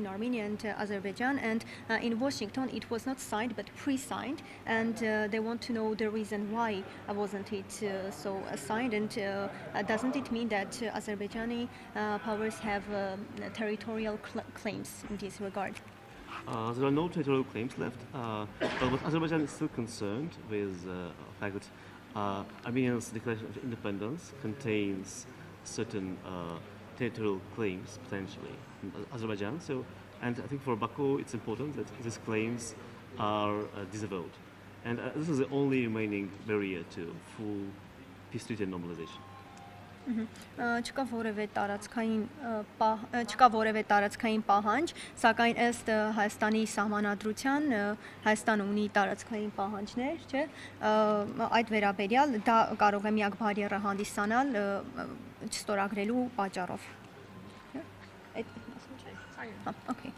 Armenia and Azerbaijan, and in Washington it was not signed but pre-signed, and they want to know the reason why wasn't it so signed, and doesn't it mean that Azerbaijani powers have territorial claims in this regard? There are no territorial claims left, but Azerbaijan is still concerned with the fact that Armenia's declaration of independence contains certain territorial claims potentially in Azerbaijan. So, and I think for Baku it's important that these claims are disavowed, and this is the only remaining barrier to full peace treaty and normalization. Չկա որևէ տարածքային պահանջ, սակայն ըստ Հայաստանի սահմանադրության Հայաստանը ունի տարածքային պահանջներ, չէ՞, այդ վերաբերյալ դա կարող է միակ բարիերը հանդիսանալ չստորագրելու պատճառով։ Okay.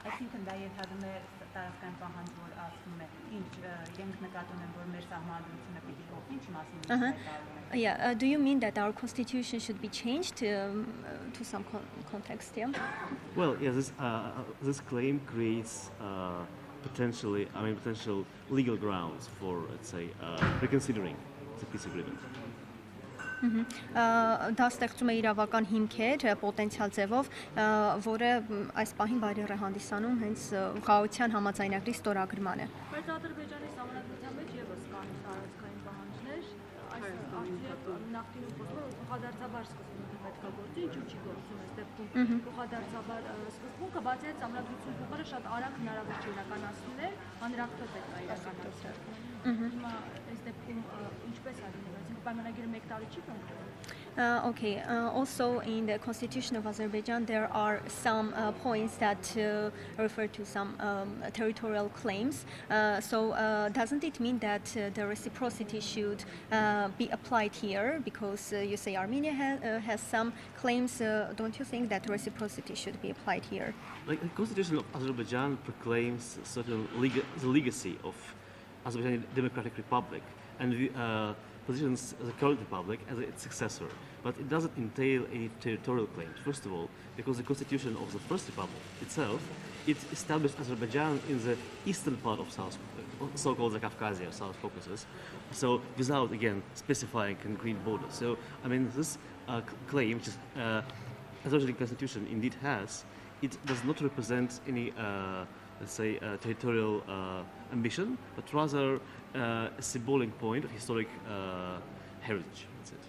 Այսինքն դա ենթադրում է տարածքային պահանջ, որ ասում է, ինչ իրենք նկատում են, որ մեր սահմանադրությունը պիտի փոխվի, ինչի մասին։ Yeah, do you mean that our constitution should be changed to some context? Yeah. Well, yeah, this claim creates potential legal grounds for, let's say, reconsidering the peace agreement. Դա ստեղծում է իրավական հիմքեր պոտենցիալ ձևով, որը այս պահին բարիեր է հանդիսանում հենց խաղաղության համաձայնագրի ստորագրմանը։ Բայց Ադրբեջանի սահմանադրության մեջ եւս կան տարածքային պահանջներ, այս արդյոք նախկինում խոսում է փոխադարձաբար սկզբունքը պետք է գործի, ինչու՞ չի գործում այս դեպքում փոխադարձաբար սկզբունքը, բացի այդ սահմանադրություն փոխելը շատ արագ հնարավոր չէ իրականացնել, հանրակրթ պետք է իրականացնել։ Հիմա այս դեպքում ինչպես է լինում, այսինքն պայմանագիրը 1 տարի չի կնքվում։ Okay, also in the constitution of Azerbaijan there are some points that refer to some territorial claims. So doesn't it mean that the reciprocity should be applied here? Because you say Armenia has some claims, don't you think that reciprocity should be applied here? Like the constitution of Azerbaijan proclaims certain the legacy of Azerbaijani Democratic Republic and positions the current republic as its successor, but it doesn't entail any territorial claims. First of all, because the constitution of the first republic itself, it established Azerbaijan in the eastern part of so-called the Caucasia, South Caucasus, so without again specifying concrete borders. So I mean this claim, which is Azerbaijani constitution indeed has, it does not represent any let's say territorial ambition, but rather a symbolic point of historic heritage. That's it.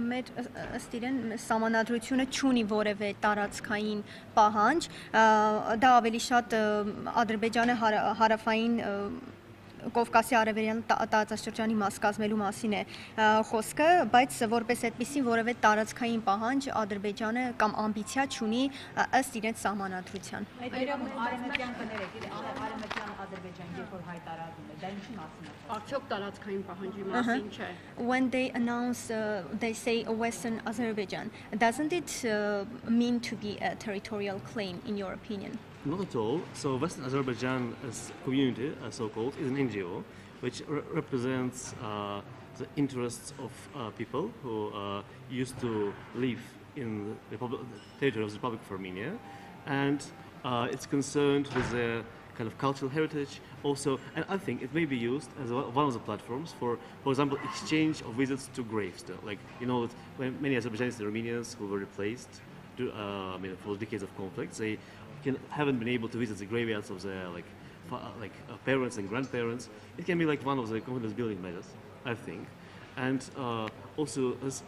Մեր ըստ իրեն սահմանադրությունը չունի որևէ տարածքային պահանջ, դա ավելի շատ Ադրբեջանը հարավային Կովկասի արևելյան տարածաշրջանի մաս կազմելու մասին է խոսքը, բայց որպես այդպիսի որևէ տարածքային պահանջ Ադրբեջանը կամ ամբիցիա չունի ըստ իրենց սահմանադրության։ Արևմտյան կներեք, արևմտյան Ադրբեջան երբ որ հայտարարում է, դա ինչի մասին է։ Արդյոք տարածքային պահանջի մասին չէ։ When they announce, they say Western Azerbaijan, doesn't it mean to be a territorial claim in your opinion? Not at all. So Western Azerbaijan as community, so-called, is an NGO which represents the interests of people who used to live in the territory of the Republic of Armenia, and it's concerned with their kind of cultural heritage also, and I think it may be used as one of the platforms for example, exchange of visits to graves. Like, you know, that when many Azerbaijanis and Armenians who were replaced for decades of conflict, they haven't been able to visit the graveyards of their parents and grandparents. It can be like one of the confidence building measures, I think. And also this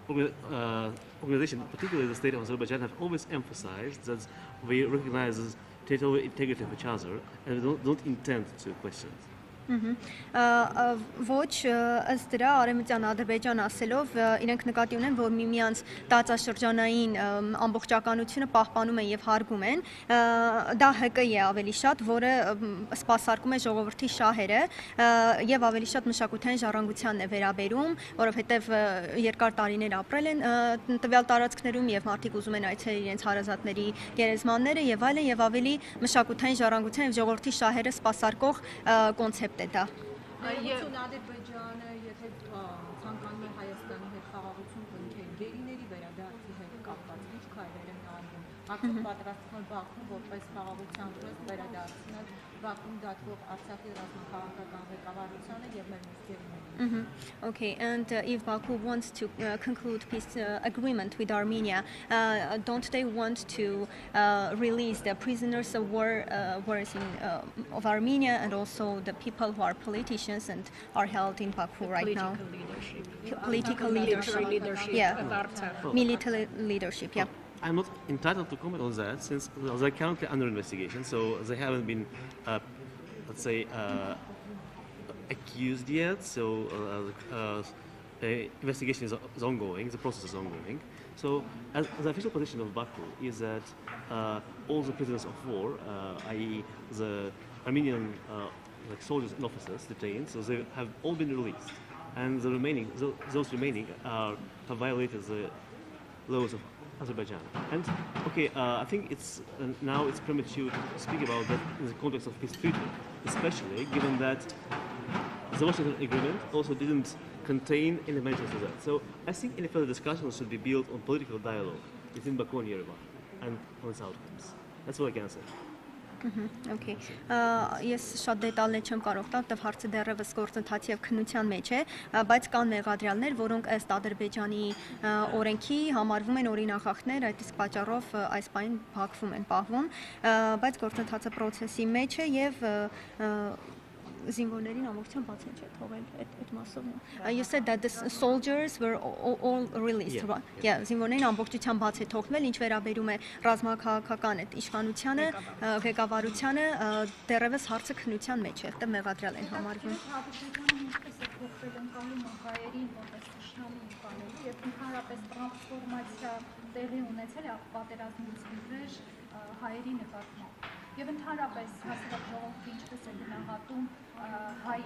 organization, particularly the state of Azerbaijan, have always emphasized that we recognize the territorial integrity of each other and we don't intend to question it. Ոչ ըստ դրա Արևմտյան Ադրբեջան ասելով իրենք նկատի ունեն, որ միմյանց տարածաշրջանային ամբողջականությունը պահպանում են եւ հարգում են, դա ՀԿ է ավելի շատ, որը սպասարկում է ժողովրդի շահերը եւ ավելի շատ մշակութային ժառանգությանն է վերաբերում, որովհետեւ երկար տարիներ ապրել են տվյալ տարածքներում եւ մարդիկ ուզում են այցելել իրենց հարազատների գերեզմանները եւ այլն, եւ ավելի մշակութային ժառանգության եւ ժողովրդի շահերը սպասարկող կոնցեպտ է դա։ Ադրբեջանը եթե ցանկանում է Հայաստանի հետ խաղաղություն կնքել, գերիների վերադարձի հետ կապված ինչ քայլեր են արվում, Ակտիվ պատրաստվում է Բաքվում որպես խաղաղության դրոց վերադարձնել Բաքվում դատվող Արցախի ռազմաքաղաքական ղեկավարությանը եւ մեր մուսկերներին։ Okay, and if Baku wants to conclude peace agreement with Armenia, don't they want to release the prisoners of war of Armenia and also the people who are politicians and are held in Baku right now? Political leadership. Yeah. Military leadership. Yeah. I'm not entitled to comment on that since they're currently under investigation, so they haven't been, let's say, accused yet. So investigation is ongoing, the process is ongoing. So the official position of Baku is that all the prisoners of war, i.e. the Armenian like soldiers and officers detained, so they have all been released. And the remaining, those remaining have violated the laws of Azerbaijan. And okay, I think it's now it's premature to speak about that in the context of peace treaty, especially given that the Washington Agreement also didn't contain any mentions of that. So I think any further discussions should be built on political dialogue between Baku and Yerevan and on its outcomes. That's what I can say. Okay. Ես շատ դետալներ չեմ կարող տալ, որտեղ հարցը դեռևս գործընթացի եւ քննության մեջ է, բայց կան մեղադրյալներ, որոնք ըստ Ադրբեջանի օրենքի համարվում են օրինախախտներ, այդ իսկ պատճառով այս պահին փակվում են, պահվում, բայց գործընթացը process-ի մեջ է եւ զինվորներին ամբողջությամբ բաց են թողել այդ մասով։ You said that the soldiers were all released, right? Yeah, զինվորներին ամբողջությամբ բաց է թողնել, ինչ վերաբերում է ռազմաքաղաքական այդ իշխանությանը, ղեկավարությանը, դեռևս հարցը քննության մեջ է, այդտեղ մեղադրյալ են համարվում։ Հայերին որպես իշխանի բաներ եւ ընդհանրապես տրանսֆորմացիա տեղի ունեցել է պատերազմից վեր հայերի նկատմամբ։ Եվ ընդհանրապես հասարակ ժողովուրդը ինչպես է գնահատում հայ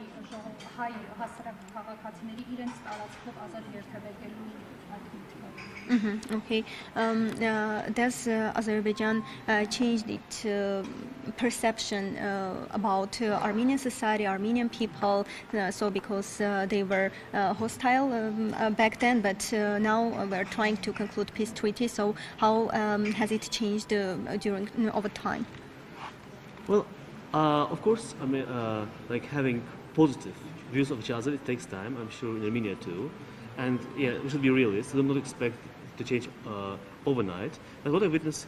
հասարակ քաղաքացիների իրենց տարածքով ազատ երթևեկելու Okay. Does Azerbaijan changed its perception about Armenian society, Armenian people? So because they were hostile back then, but now we're trying to conclude peace treaty. So how has it changed over time? Well, of course, I mean, like having positive views of each other, it takes time. I'm sure in Armenia too. And yeah, we should be realistic. We do not expect to change overnight. But what I witnessed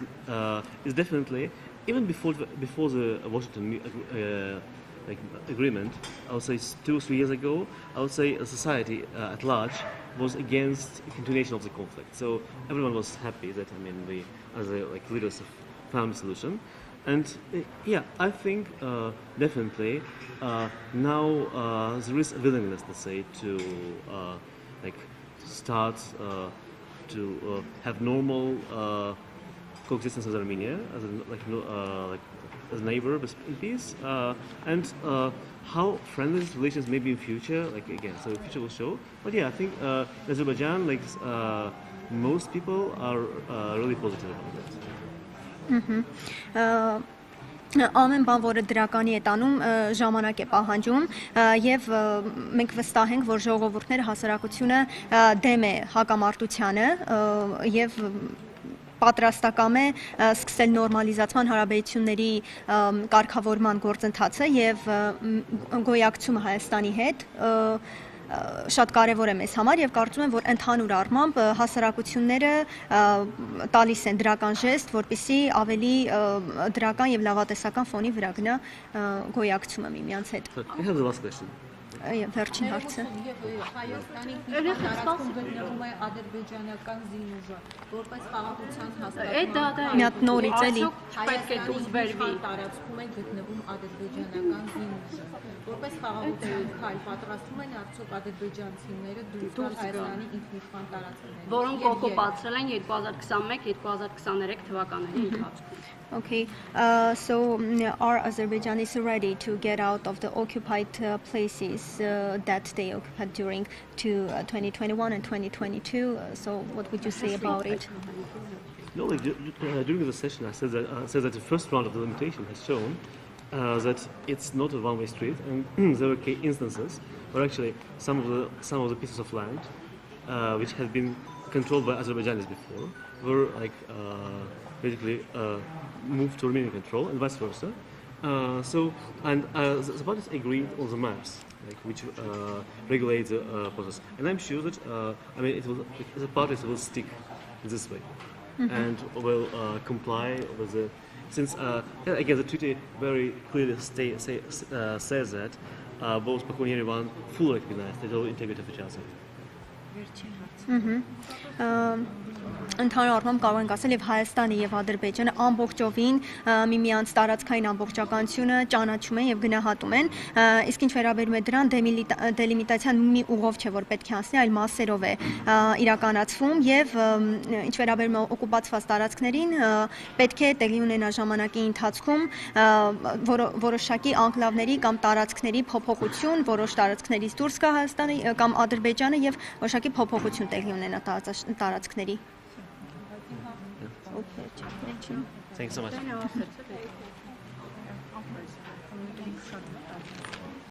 is definitely, even before the Washington agreement, I would say 2 or 3 years ago, I would say society at large was against the continuation of the conflict. So everyone was happy that, I mean, we, as leaders, found a solution. And yeah, I think definitely now there is a willingness, let's say, to start to have normal coexistence with Armenia as as a neighbor in peace, and how friendly these relations may be in future. Again, so the future will show. But yeah, I think in Azerbaijan, most people are really positive about that. Ամեն բան, որը դրականի է տանում, ժամանակ է պահանջում եւ մենք վստահ ենք, որ ժողովուրդները հասարակությունը դեմ է հակամարտությանը եւ պատրաստակամ է սկսել նորմալիզացման հարաբերությունների կարգավորման գործընթացը եւ գոյակցումը Հայաստանի հետ շատ կարևոր է մեզ համար եւ կարծում եմ, որ ընդհանուր առմամբ հասարակությունները տալիս են դրական ժեստ, որպեսզի ավելի դրական եւ լավատեսական ֆոնի վրա գնա գոյակցումը միմյանց հետ։ I have the last question. Վերջին հարցը։ Հայաստանի տարածքում գտնվում է ադրբեջանական զինուժը, որպես խաղաղության հաստատման։ Մի հատ նորից էլի։ Պետք է դուրս բերվի։ Տարածքում է գտնվում ադրբեջանական զինուժը, որպես խաղաղության քայլ պատրաստում են արդյոք ադրբեջանցիները դուրս գալ Հայաստանի ինքնիշխան տարածքներից, որոնք օկուպացրել են 2021-2023 թվականների ընթացքում։ Okay, so are Azerbaijanis ready to get out of the occupied places that they occupied during 2021 and 2022? So what would you say about it? No, during the session, I said that the first round of the limitation has shown that it's not a one-way street, and there were instances where actually some of the pieces of land which had been controlled by Azerbaijanis before were like basically moved to Armenian control and vice versa. The parties agreed on the maps, like which regulate the process, and I'm sure that the parties will stick this way and will comply with the. Since again the treaty very clearly says that both Baku and Yerevan fully recognize the total integrity of each other. Ընդհանուր առմամբ կարող ենք ասել եւ Հայաստանը եւ Ադրբեջանը ամբողջովին միմյանց տարածքային ամբողջականությունը ճանաչում են եւ գնահատում են, իսկ ինչ վերաբերում է դրան դելիմիտացիան մի ուղով չէ որ պետք է անցնի, այլ մասերով է իրականացվում եւ ինչ վերաբերում է օկուպացված տարածքներին պետք է տեղի ունենա ժամանակի ընթացքում որոշակի անկլավների կամ տարածքների փոփոխություն, որոշ տարածքներից դուրս գա Հայաստանը կամ Ադրբեջանը եւ որոշակի փոփոխություն տեղի ունենա տարածքների. Thanks so much.